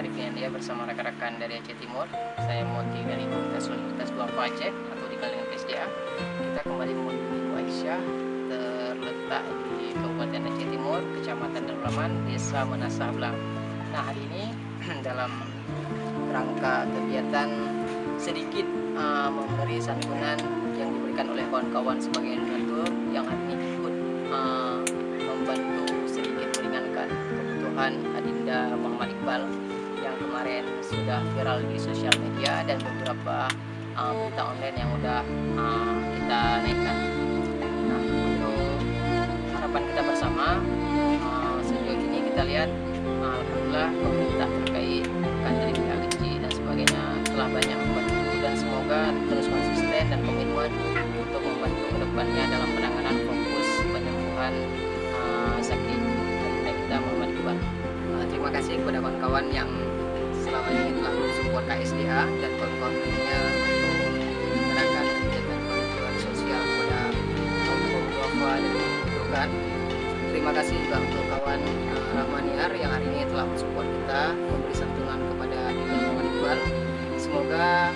Arif Yandia bersama rekan-rekan dari Aceh Timur. Saya Moti dari Komunitas Solidaritas Duafa Aceh atau dikenal dengan KSDA. Kita kembali mengunjungi Bu Aisyah, terletak di Kabupaten Aceh Timur, Kecamatan Darul Aman, Desa Menasah Blang. Nah, hari ini dalam rangka kegiatan sedikit memberi santunan yang diberikan oleh kawan-kawan sebagai donatur yang hari ini ikut membantu sedikit meringankan kebutuhan Adinda Muhammad Iqbal yang kemarin sudah viral di sosial media dan beberapa berita online yang udah kita naikkan. Nah, untuk harapan kita bersama, sejauh ini kita lihat alhamdulillah pemerintah terkait kantor gaji dan sebagainya telah banyak membantu, dan semoga terus konsisten dan komitmen untuk membantu kedepannya dalam penanganan fokus penyembuhan sakit Adinda kita Muhammad Iqbal. Terima kasih kepada kawan-kawan yang selama ini telah mensupport KSDA dan kawan-kawan lainnya untuk mengadakan kegiatan bantuan sosial kepada kaum duafa dan membutuhkan. Terima kasih juga untuk kawan Rahmaniar yang hari ini telah mensupport kita memberi santunan kepada Adinda Muhammad Iqbal. Semoga